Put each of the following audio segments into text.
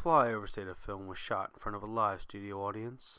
FlyOver State of Film was shot in front of a live studio audience.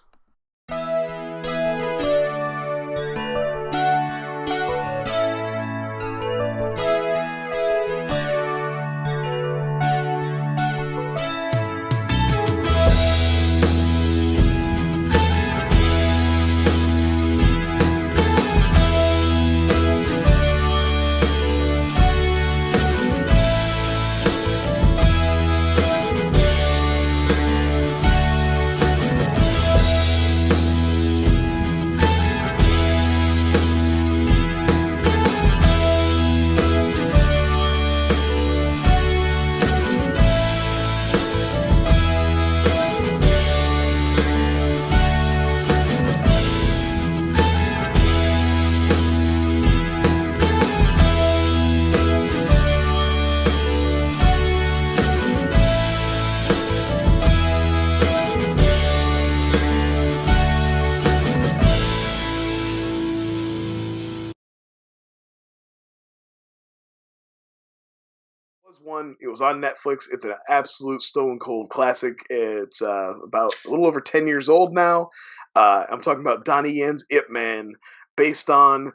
It was on Netflix. It's an absolute stone cold classic. It's about a little over 10 years old now. I'm talking about Donnie Yen's Yip Man, based on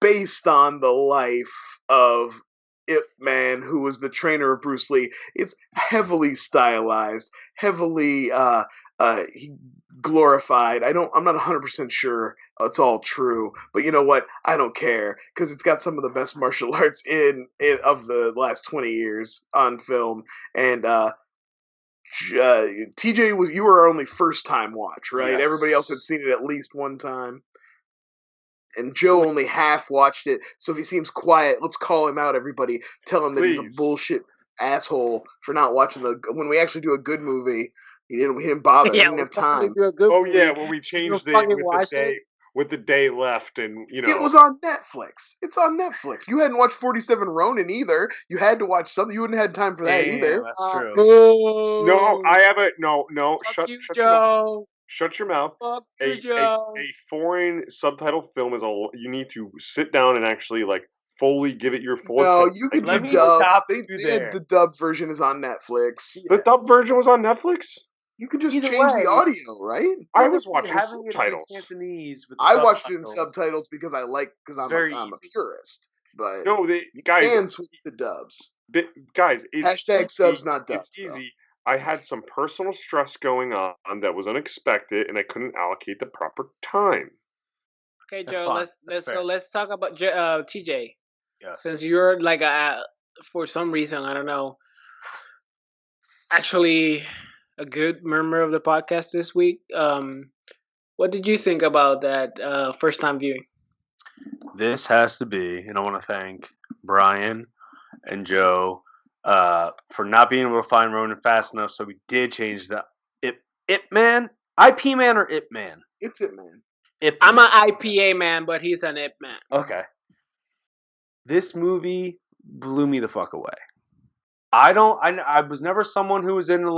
the life of Yip Man, who was the trainer of Bruce Lee. It's heavily stylized, heavily glorified. I'm not 100% sure it's all true, but you know what? I don't care because it's got some of the best martial arts in of the last 20 years on film. And TJ, you were our only first time watch, right? Yes. Everybody else had seen it at least one time. And Joe only half watched it, so if he seems quiet, let's call him out, everybody. Tell him that he's a bullshit asshole for not watching when we actually do a good movie. We didn't bother. He didn't have time. When we changed it with the day left, and it was on Netflix. It's on Netflix. You hadn't watched 47 Ronin either. You had to watch something. You wouldn't have had time for that either. That's true. No, I haven't. No. Fuck Shut Joe. your mouth. Shut your mouth. Fuck A Joe. foreign subtitle film is you need to sit down and actually fully give it your full No, attention. you could Let do me dubs. stop you there. The dub version is on Netflix. The dub version was on Netflix. You could just Either change way. the audio, right? I was watching Having it in subtitles. Cantonese with I watched it in subtitles. subtitles because I'm Very a easy. purist. But No, you guys, can switch to dubs. guys, it's Hashtag subs, not dubs. It's easy. I had some personal stress going on that was unexpected, and I couldn't allocate the proper time. Okay, That's Joe. fine. Let's talk about TJ. Yes. Since you're for some reason, I don't know, actually a good member of the podcast this week. What did you think about that first time viewing? This has to be, and I want to thank Brian and Joe for not being able to find Ronan fast enough, so we did change the Yip Man? IP Man or Yip Man? It's Yip Man. I'm an IPA man, but he's an Yip Man. Okay. This movie blew me the fuck away. I was never someone who was into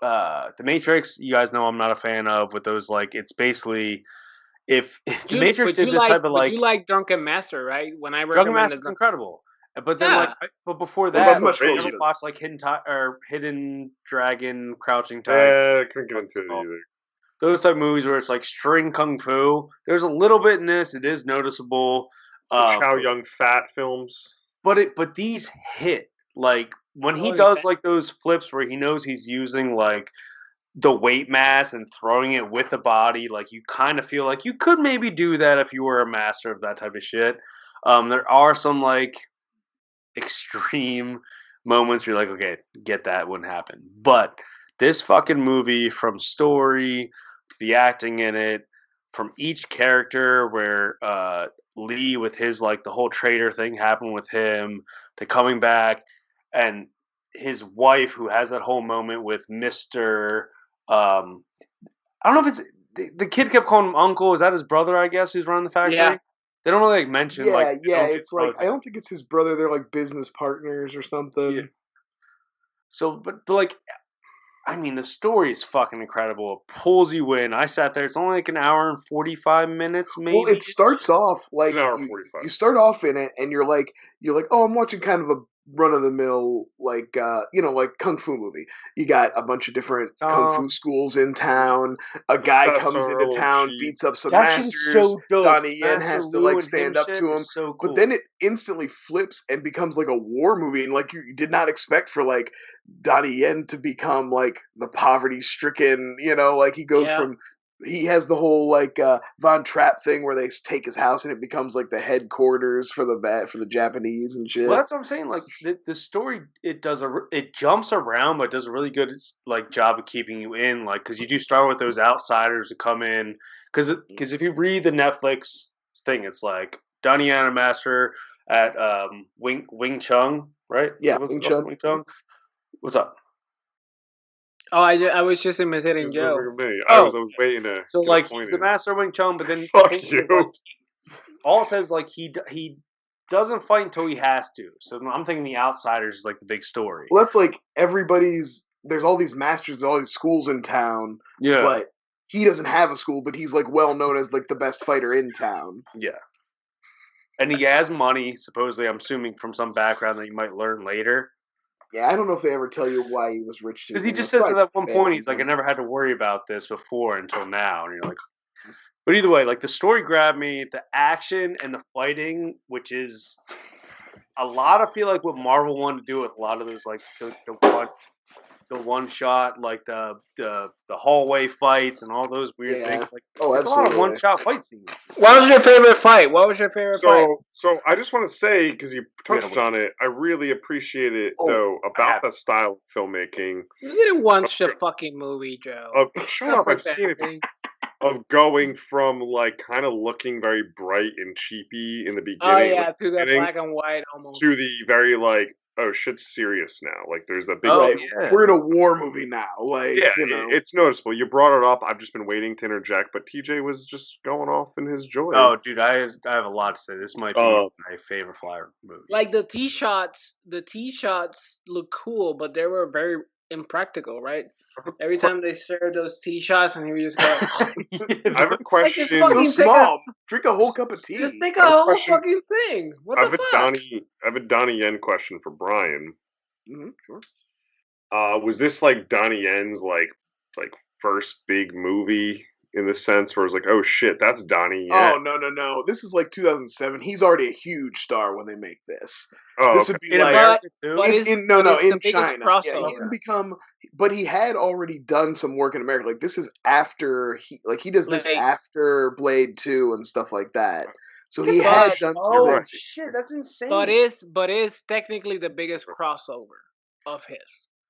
The Matrix. You guys know I'm not a fan of with those it's basically if The Matrix did this type of you like Drunken Master, right? When I Drunken recommended Master's incredible. But then Yeah. but before Well, that, that's much I closer never to- watched Hidden Dragon, Crouching Tiger. I couldn't get into it either. Those type of movies where it's like string kung fu. There's a little bit in this. It is noticeable. Chow Yun Fat films. But these hit when he Oh, does okay. those flips where he knows he's using the weight mass and throwing it with the body. You kind of feel like you could maybe do that if you were a master of that type of shit. There are some extreme moments where you're like, okay, get that wouldn't happen. But this fucking movie, from story, the acting in it, from each character, where Lee with his the whole traitor thing happened with him, to coming back, and his wife who has that whole moment with Mr. I don't know if it's the kid kept calling him uncle. Is that his brother? I guess who's running the factory. Yeah. They don't really mention It's I don't think it's his brother. They're business partners or something. Yeah. So, but I mean, the story is fucking incredible. It pulls you in. I sat there. It's only an hour and 45 minutes, maybe. Well, it starts off It's an hour 45. you start off in it, and you're like, oh, I'm watching kind of run of the mill like kung fu movie. You got a bunch of different kung fu schools in town. A guy Sets comes are a into little town, cheap. beats up some That shit is masters. so dope. Donnie Yen Master has to Lu like and him stand up shit to him. is so But cool. then it instantly flips and becomes like a war movie, and like you did not expect for like Donnie Yen to become like the poverty stricken, like he goes from he has the whole like Von Trapp thing where they take his house and it becomes like the headquarters for the Japanese and shit. Well, that's what I'm saying. Like the story, it jumps around, but does a really good like job of keeping you in. Like because you do start with those outsiders that come in. Because if you read the Netflix thing, it's like Donnie Yen, a master at Wing Chun, right? Yeah, What's it Wing called? Chun. Wing Chun. What's up? Oh, I was just imitating He's Joe. moving me. I Oh, was waiting to so get a like point he's the in. master of Wing Chun, but then the Fuck thing you. is like all it says like he doesn't fight until he has to. So I'm thinking the outsiders is like the big story. Well, that's like there's all these masters, there's all these schools in town, Yeah, but he doesn't have a school, but he's like well known as like the best fighter in town. yeah. And he has money, supposedly. I'm assuming from some background that you might learn later. Yeah, I don't know if they ever tell you why he was rich to Because he begin just with. says that Probably at one family point, he's like, I money. never had to worry about this before until now. And you're like, but either way, like the story grabbed me, the action and the fighting, which is a lot of feel like what Marvel wanted to do with a lot of those, like the one shot, like the hallway fights and all those weird Yeah. things. Like, Oh, it's a lot of absolutely. one shot fight scenes. What was your favorite fight? What was your favorite fight? So I just want to say, because you touched Wait. on it, I really appreciate it Oh, though I about have- that style of filmmaking. You didn't watch the fucking movie, Joe. Shut Stop up! I've seen it. pretending. Of going from like kind of looking very bright and cheapy in the beginning, Oh yeah, like, to the beginning, black and white almost. to the very like, oh shit's serious now. Like there's the big right. yeah. We're in a war movie now. Like, yeah, you know. it's noticeable. You brought it up. I've just been waiting to interject, but TJ was just going off in his joy. Oh, dude, I have a lot to say. This might be my favorite Flyer movie. Like the tee shots look cool, but they were very impractical, right? Every time they served those tee shots, and he would just go, I have a question. so fucking small. Drink a whole cup of tea. just take I a have a whole question. fucking thing. What I the have fuck? I have a Donnie Yen question for Brian. Sure. Was this like Donnie Yen's like first big movie in the sense where it's like, oh shit, that's Donnie Yen? Oh no! This is like 2007. He's already a huge star when they make this. Oh, This okay. would be In like America too. But it's in the biggest China. Yeah, he crossover. didn't become, but he had already done some work in America. Like this is after he does this Like- after Blade 2 and stuff like that. So Get he the had fuck- done some Oh Right. work. shit, that's insane. But it's technically the biggest crossover of his.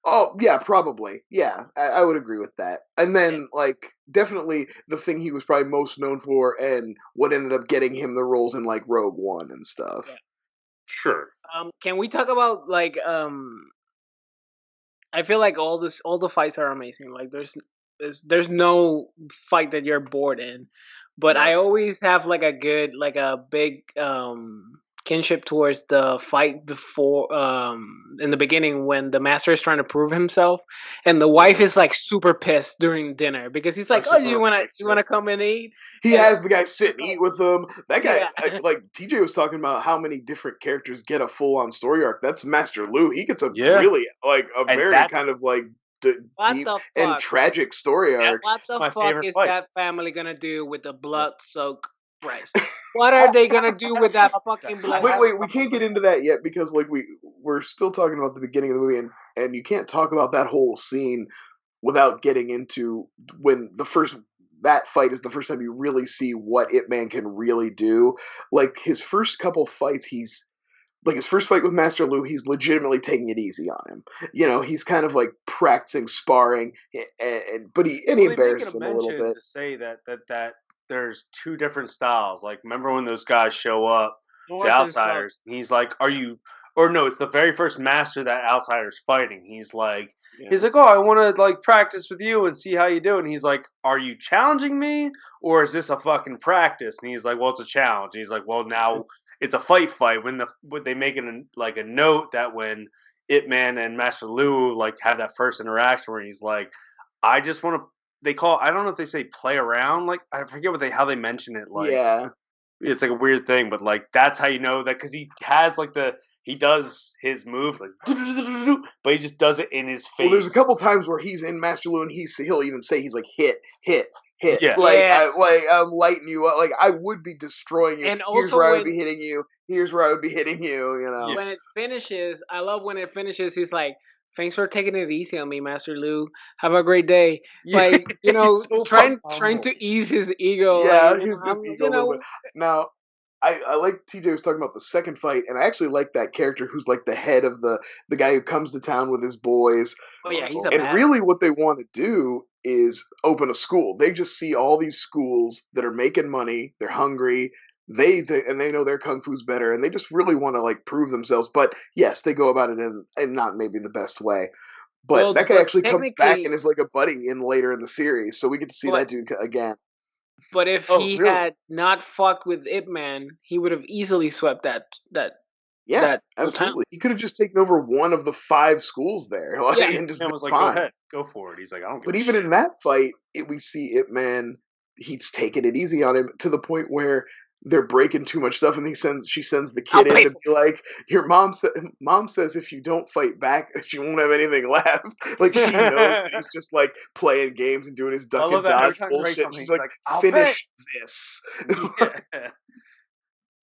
Oh yeah, probably. Yeah, I would agree with that. And then like definitely the thing he was probably most known for, and what ended up getting him the roles in like Rogue One and stuff. Yeah. Sure. Can we talk about like I feel like all the fights are amazing. Like there's no fight that you're bored in. But I always have like a big kinship towards the fight before in the beginning when the master is trying to prove himself and the wife is like super pissed during dinner because he's like, That's "Oh, a you perfect wanna come and eat?" He Yeah. has the guy sit and eat with them. That guy, Yeah. like TJ was talking about how many different characters get a full on story arc. That's Master Lu. He gets a Yeah. really like a And very that- kind of like What deep the and fuck? tragic story arc. What my the fuck favorite is fight. that family gonna do with the blood-soaked breast? What are they gonna do with that fucking blood? Wait, we can't get into that yet because like we're still talking about the beginning of the movie, and you can't talk about that whole scene without getting into when that fight is the first time you really see what Ip Man can really do. Like his first couple fights, he's like his first fight with Master Lu, he's legitimately taking it easy on him. You know, he's kind of like practicing sparring, but he Well, they make embarrasses a him a little mention bit. to say that there's two different styles. Like, remember when those guys show up, the outsiders? And he's like, "Are you?" Or no, it's the very first master that outsider's fighting. He's like, "Oh, I want to like practice with you and see how you do." And he's like, "Are you challenging me, or is this a fucking practice?" And he's like, "Well, it's a challenge." And he's like, "Well, now it's a fight. When they make it like a note that when Ip Man and Master Lu like have that first interaction where he's like, I just want to." They call. I don't know if they say play around. Like I forget how they mention it. Like Yeah. it's like a weird thing, but like that's how you know that because he has like he does his move like, but he just does it in his face. Well, there's a couple times where he's in Master Lu and he'll even say he's like hit. Yeah. Like Yes. I'm lighting you up. Like I would be destroying you. And Here's also where I would when be hitting you. Here's where I would be hitting you. You know. when it finishes, I love when it finishes. He's like, "Thanks for taking it easy on me, Master Lu. Have a great day." Like He's so trying fucking trying humble. to ease his ego. Yeah, Like his I'm, ego a little bit. Now, I like TJ was talking about the second fight, and I actually like that character who's like the head of the guy who comes to town with his boys. Oh yeah, he's a And bad. really, what they want to do is open a school. They just see all these schools that are making money. They're hungry. And they know their kung fu's better, and they just really want to like prove themselves. But yes, they go about it in not maybe the best way. But Well, that guy but actually comes back technically, and is like a buddy in later in the series, so we get to see that but dude again. but if Oh, he really? had not fucked with Ip Man, he would have easily swept that Yeah, that whole town. absolutely. He could have just taken over one of the 5 schools there, like, Yeah. and just Man been was like, fine. go ahead, go for it. He's like, I don't give But a even shit. in that fight, we see Ip Man. He's taking it easy on him to the point where they're breaking too much stuff, and she sends the I'll kid in pay to for be like, "Your mom says if you don't fight back, she won't have anything left." Like she knows that he's just like playing games and doing his I duck love and that every dodge time he writes bullshit. something, She's he's like, like, I'll "Finish this." Yeah.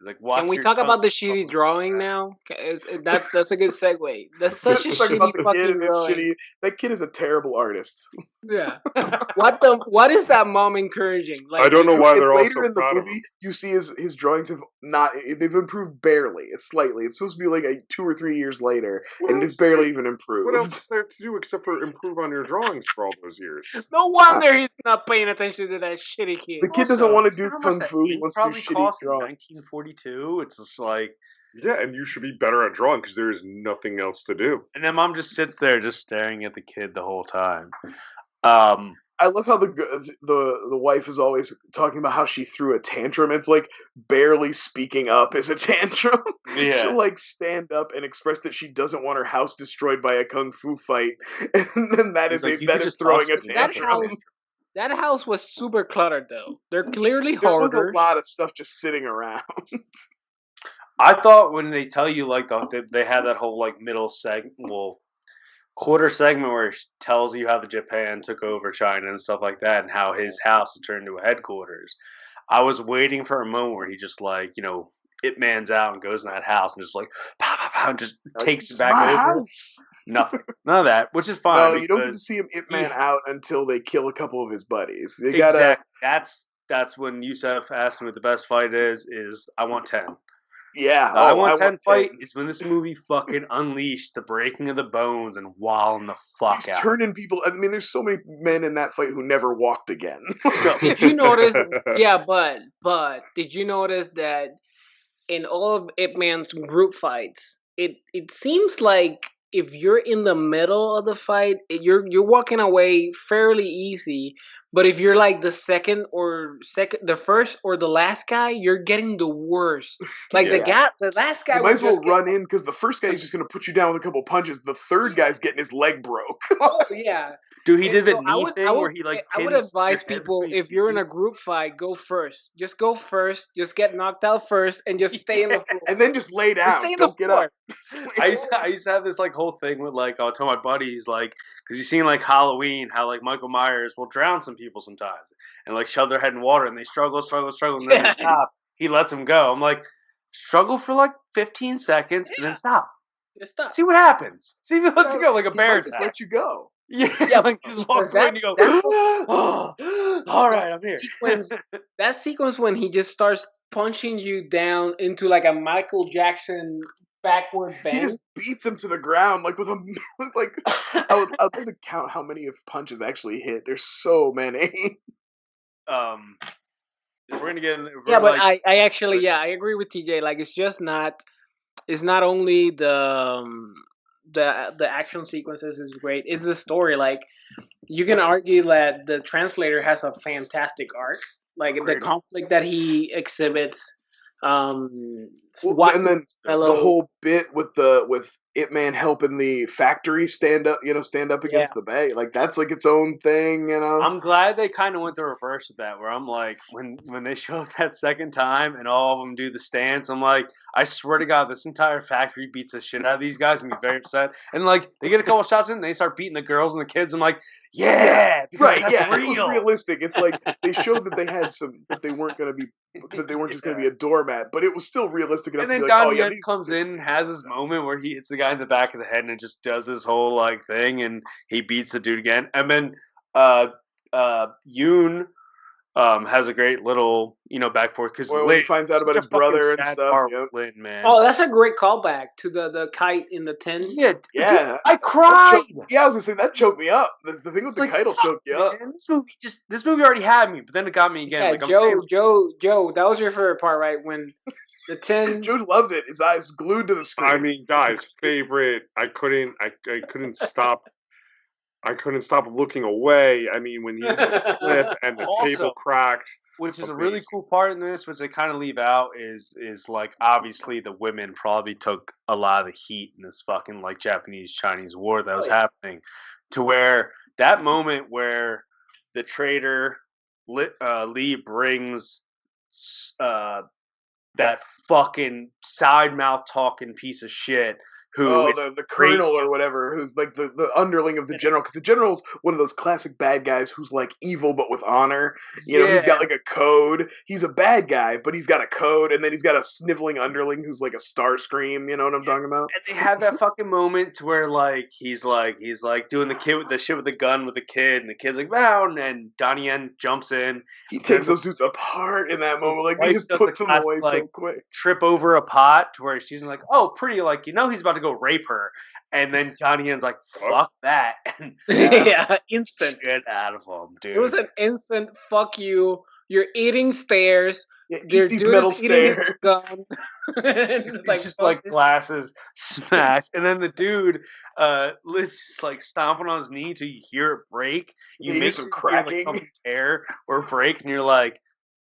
Like, watch Can we your talk tongue. about the shitty drawing now? That's a good segue. That's such a Talk about shitty the kid fucking and his drawing. shitty. That kid is a terrible artist. Yeah. What is that mom encouraging? Like I don't know why And they're all later so in the proud of movie, him. you see his drawings have not. They've improved barely, slightly. It's supposed to be like 2 or 3 years later, What and else it's barely is even What improved. else is there to do except for improve on your drawings for all those years? No wonder he's not paying attention to that shitty kid. The kid doesn't Also, want to you know do how much kung that fu. He ink wants to do probably shitty cost in drawings. 1942? It's just like, Yeah, and you should be better at drawing because there is nothing else to do. and then mom just sits there just staring at the kid the whole time. Um, I love how the wife is always talking about how she threw a tantrum. It's like barely speaking up is a tantrum. Yeah. She'll like stand up and express that she doesn't want her house destroyed by a kung fu fight, and then that He's is like, "You that could is just throwing a talk to me, That tantrum. house that house was super cluttered though. They're clearly There was a hoarders. lot of stuff just sitting around. I thought when they tell you like they had that whole like middle quarter segment where it tells you how the Japan took over China and stuff like that, and how his house turned into a headquarters. I was waiting for a moment where he just like Ip Man's out and goes in that house and just like pow pow pow, and just takes This it is back my over. house. Nothing, none of that, which is fine No, you don't get to because see him Ip he Man out until they kill a couple of his buddies. They gotta. exactly that's when Jusef asked me what the best fight is. I want 10. Yeah. The I Oh, I want 10 want fight 10. is when this movie fucking unleashed the breaking of the bones and wilding the fuck He's out. turning people. I mean, there's so many men in that fight who never walked again. Did you notice? Yeah, but did you notice that in all of Ip Man's group fights, it seems like if you're in the middle of the fight, you're walking away fairly easy. But if you're like the first or the last guy, you're getting the worst. Like Yeah. the last guy You might was as well just getting, run in because the first guy is just going to put you down with a couple punches. The third guy's getting his leg broke. oh yeah. Dude, he And did the so knee thing where he like I would pins advise your head people between his if you're in a knees. group fight, go first. Just go first. Just get knocked out first, and just stay on the floor. And then just lay Just down. stay on the Don't get up. floor. I used to have this like whole thing with like I'll tell my buddies like because you seen like Halloween how like Michael Myers will drown some people sometimes and like shove their head in water and they struggle and then they Yeah. stop. He lets them go. I'm like struggle for like 15 seconds and then stop. Just stop. See what happens. See if he lets you go like a He bear might just attack. let you go. Yeah, like just walks Because away and you go, oh, all right, I'm here. that sequence when he just starts punching you down into like a Michael Jackson backward He bend. just beats him to the ground like with a like. I'd love to count how many of punches actually hit. There's so many. We're gonna get. Yeah, but I actually I agree with TJ. Like it's not only the action sequences is great. It's the story. Like you can argue that the translator has a fantastic arc. Like the Great. conflict that he exhibits. Well, Watching and then fellow the whole bit with Ip Man helping the factory stand up against the Bay. Like that's like its own thing, you know. I'm glad they kind of went the reverse of that, where I'm like, when they show up that second time and all of them do the stance, I'm like, I swear to God, this entire factory beats the shit out of these guys and be very upset. And like, they get a couple shots in, and they start beating the girls and the kids. I'm like, yeah, because Right, that's yeah, real. it was realistic. It's like they showed that they had that they weren't going to be that they weren't just going to be a doormat, but it was still realistic enough And to then be like, oh Donnie yeah, Yen these. comes in and has his moment where he hits the guy in the back of the head and just does his whole like thing, and he beats the dude again. And then Yoon has a great little back forth because Well, when he finds out about his brother and stuff, Lin, man. Oh, that's a great callback to the kite in the tin. Yeah, yeah, I cried. I was gonna say that choked me up. The thing with the Like, kite will fuck, choke you up. man. This movie already had me, but then it got me again. Yeah, Like I'm Joe, that was your favorite part, right? When the tin. Joe loved it. His eyes glued to the screen. I mean, guys, favorite. I couldn't stop. I couldn't stop looking away. I mean, when he hit the clip and the Also, table cracked. which is a really cool part in this, which they kind of leave out, is like obviously the women probably took a lot of the heat in this fucking like Japanese Chinese war that was happening, to where that moment where the traitor Lee brings that fucking side mouth talking piece of shit who the colonel or whatever, who's like the underling of the general, because the general's one of those classic bad guys who's like evil but with honor. You know, he's got like a code. He's a bad guy, but he's got a code, and then he's got a sniveling underling who's like a Starscream. You know what I'm talking about? And they have that fucking moment to where like he's like doing the kid with the shit with the gun with the kid, and the kid's like, wow, and Donnie Yen jumps in. He takes those dudes apart in that moment. Like he just puts them away so quick. Trip over a pot to where she's like, oh, pretty, like, he's about to go rape her. And then Donnie Yen's like, fuck that. And Instant. Shit out of him, dude. It was an instant fuck you. You're eating stairs. Yeah, eat these metal stairs. Gun. It's just like glasses smash, and then the dude just like stomping on his knee till you hear it break. You make some cracking, like, something tear or break, and you're like,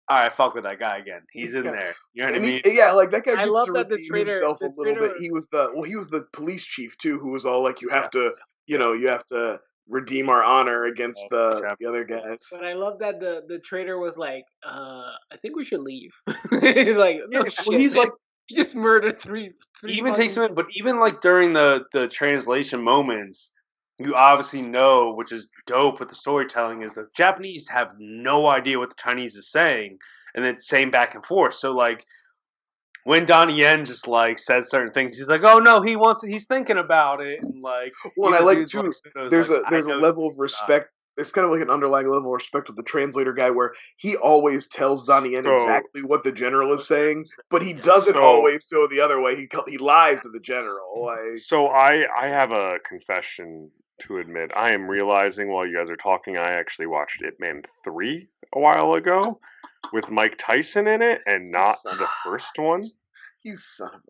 all right, fuck with that guy again. He's in there. You know what I mean? Yeah, like that guy gets to redeem himself a little bit. He was the police chief too, who was all like, you have to redeem our honor against the other guys. But I love that the traitor was like, I think we should leave. He's like, no shit. He's like, he just murdered three. He even takes him in, but even like during the translation moments, you obviously know, which is dope with the storytelling, is the Japanese have no idea what the Chinese is saying, and then saying back and forth. So like when Donnie Yen just like says certain things, he's like, "Oh no, he's thinking about it," and like. Well, I like too. There's a level of respect. There's kind of like an underlying level of respect with the translator guy, where he always tells Donnie Yen exactly what the general is saying, but he doesn't always go the other way. He lies to the general. Like. So I have a confession to admit. I am realizing while you guys are talking, I actually watched Yip Man 3 a while ago with Mike Tyson in it, and not the first one. You son of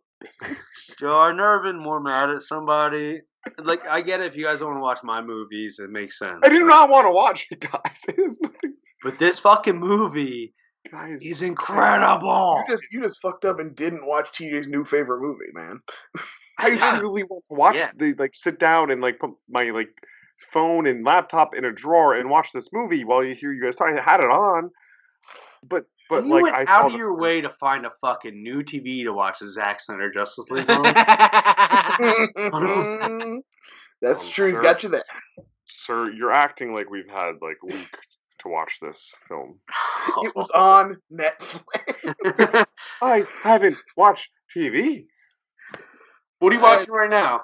a bitch. Joe, I've never been more mad at somebody. Like, I get it if you guys don't want to watch my movies, it makes sense. I do not want to watch it, guys. It is nothing. But this fucking movie is incredible. You just fucked up and didn't watch TJ's new favorite movie, man. I really want to watch sit down and like put my like phone and laptop in a drawer and watch this movie while you hear you guys talking. I had it on, but you like went I out saw of your way to find a fucking new TV to watch the Zack Snyder Justice League movie. That's true. He's got you there, sir. You're acting like we've had like a week to watch this film. It was on Netflix. I haven't watched TV. What are you watching right now?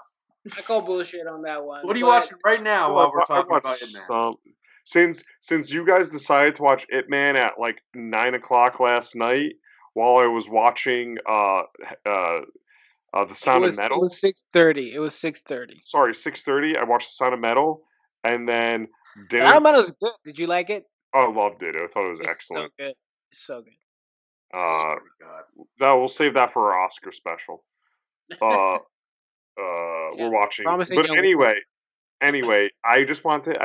I call bullshit on that one. What are you watching right now while we're talking about Yip Man? Since you guys decided to watch Yip Man at like 9:00 last night, while I was watching the Sound of Metal. It was 6:30. It was 6:30. Sorry, 6:30. I watched the Sound of Metal, and then dinner. Sound of Metal is good. Did you like it? I loved it. I thought it was excellent. So good. It's so good. We'll save that for our Oscar special. We're watching. But anyway, I just wanted.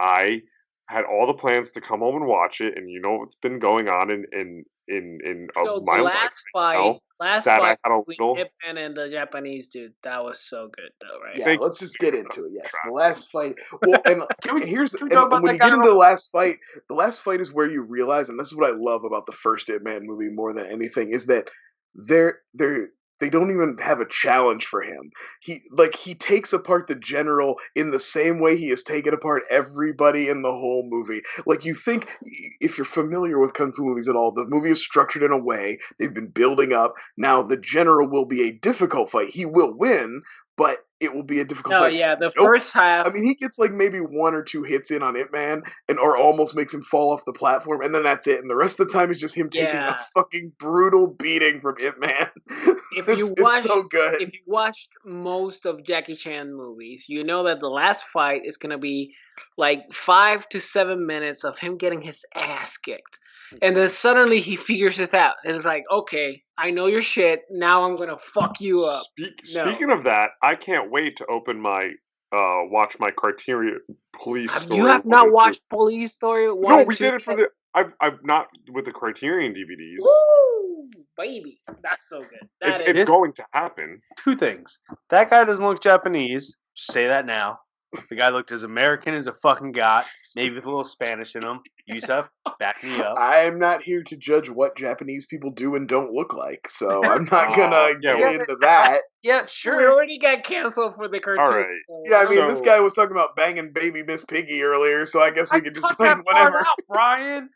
I had all the plans to come home and watch it, and you know what's been going on in in So my the life. last fight, That I had a between little. Ip Man and the Japanese dude, that was so good, though, right? Yeah, Thank let's you just for get giving into it. us Yes, a the try. last fight. Well, and Can we here's talk about when that you guy get into real the last fight is where you realize, and this is what I love about the first Ip Man movie more than anything, is that they're they don't even have a challenge for him. He takes apart the general in the same way he has taken apart everybody in the whole movie. Like, you think, if you're familiar with kung fu movies at all, the movie is structured in a way they've been building up. Now the general will be a difficult fight. He will win, but it will be a difficult No, fight. yeah, the Nope. first half. I mean, he gets like maybe 1 or 2 hits in on Ip Man, or almost makes him fall off the platform, and then that's it. And the rest of the time is just him taking a Yeah. fucking brutal beating from Ip Man. If it's so good. if you watched most of Jackie Chan movies, you know that the last fight is gonna be like 5 to 7 minutes of him getting his ass kicked, and then suddenly he figures this out. It's like, okay, I know your shit. Now I'm gonna fuck you up. Speaking of that, I can't wait to open my watch my Criterion Police story. You have 1 not and 2. watched Police Story 1 No, and we 2 did it for yet? the. I've not with the Criterion DVDs. Woo, baby, that's so good. It's going to happen. 2 things. That guy doesn't look Japanese. Say that now. The guy looked as American as a fucking got, maybe with a little Spanish in him. Jusef, back me up. I'm not here to judge what Japanese people do and don't look like, so I'm not gonna yeah, get well- into that. Yeah, We sure. already got canceled for the cartoon. All right. so Yeah, I mean, this So- guy was talking about banging baby Miss Piggy earlier, so I guess we could just cut find that part whatever. out, Brian.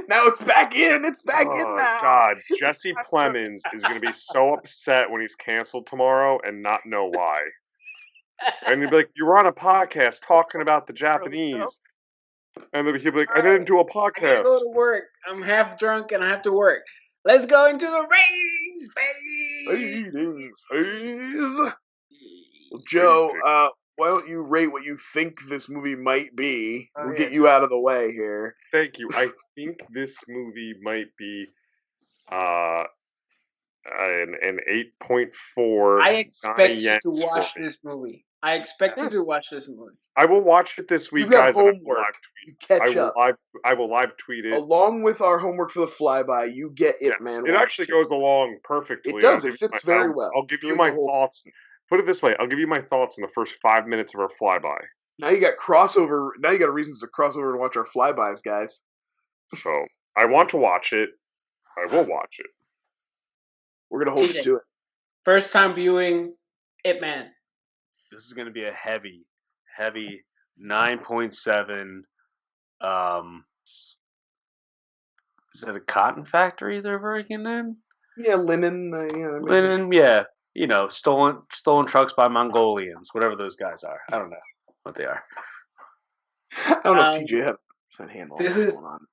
Now it's back in. It's back in Oh now. God, Jesse Plemons is going to be so upset when he's canceled tomorrow and not know why. And he'll be like, "You were on a podcast talking about the Japanese," and then he'll be like, "I didn't do a I gotta podcast." go to work. I'm half drunk and I have to work. Let's go into the ratings, baby. Ratings phase. Well, Joe, why don't you rate what you think this movie might be? Oh, We'll yeah. get you out of the way here. Thank you. I think this movie might be an 8.4. I expect Donnie you to Yen's watch for me. this movie. I expect you to Yes. watch this movie. I will watch it this week, You got guys. And I will homework. live tweet. You catch up. I will live tweet it. Along with our homework for the flyby, you get Ip Yes, Man. it watched actually too. goes along perfectly. It does. I'll It give you fits my- very well. I'll give you During my the whole- thoughts. Put it this way: I'll give you my thoughts in the first 5 minutes of our flyby. Now you got crossover. Now you got reasons to cross over and watch our flybys, guys. So I want to watch it. I will watch it. We're gonna hold you TJ. to it. First time viewing Ip Man. This is going to be a heavy 9.7. Is that a cotton factory they're working in? Yeah, linen. Linen, yeah. You know, stolen trucks by Mongolians, whatever those guys are. I don't know what they are. I don't know if Um, TJ had a handle on this what's is- going on.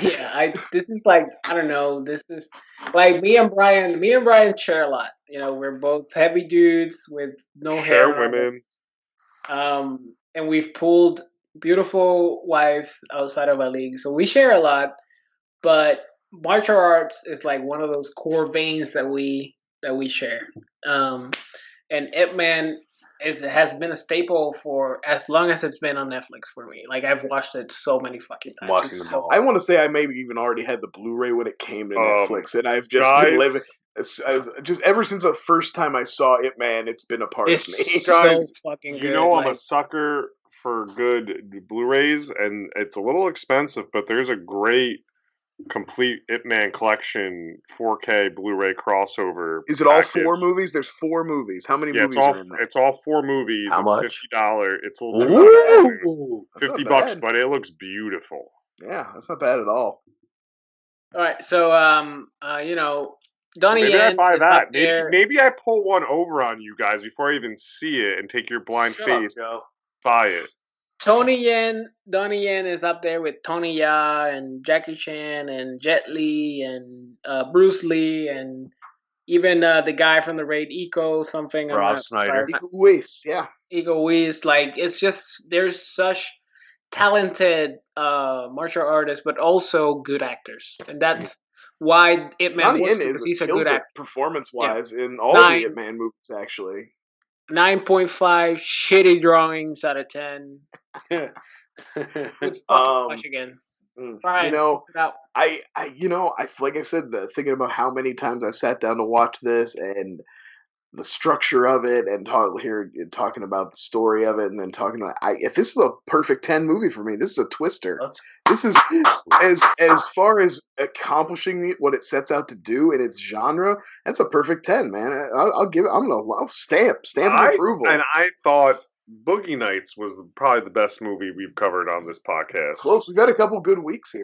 Yeah, this is like, I don't know. This is like me and Brian. Me and Brian share a lot. You know, we're both heavy dudes with no hair. Share on our women. and we've pulled beautiful wives outside of our league, so we share a lot. But martial arts is like one of those core veins that we share. And Ip Man has been a staple for as long as it's been on Netflix for me. Like, I've watched it so many fucking times. Watching It's them all. I want to say I maybe even already had the Blu-ray when it came to Netflix, and I've just Guys, been living. Just ever since the first time I saw Ip Man, it's been a part of me. It's so Guys, fucking you good. know I'm like, a sucker for good Blu-rays, and it's a little expensive, but there's a great complete Ip Man collection 4K Blu-ray crossover. Is it all package. 4 movies? There's 4 movies. How many Yeah, movies are in that? it's all 4 movies. How it's much? $50. It's a little That's too not bad. expensive. Ooh. That's not $50, bad. but it looks beautiful. Yeah, that's not bad at all. all right, so you know, Donnie Maybe I Yen buy is that. up there. Maybe I pull one over on you guys before I even see it and take your blind Shut up, faith. Joe. Buy it. Donnie Yen is up there with Tony Ya and Jackie Chan and Jet Li and Bruce Lee and even the guy from the raid, Eco something. I'm Rob not- Snyder. sorry, Equal Waste, yeah. Eco Wiz. Like, it's just, there's such talented martial artists, but also good actors, and that's why Ip Man Donnie works, Yen because he's a kills good it actor. performance-wise in all 9. the Ip Man movies, actually. 9.5 shitty drawings out of 10. Would fucking watch again. Brian, You know, check it out. like I said, thinking about how many times I've sat down to watch this and the structure of it, and talking about the story of it, and then talking about if this is a perfect 10 movie for me, this is a twister. This is as far as accomplishing what it sets out to do in its genre. That's a perfect 10, man. I'll stamp approval. And I thought Boogie Nights was probably the best movie we've covered on this podcast. Close. We've got a couple good weeks here.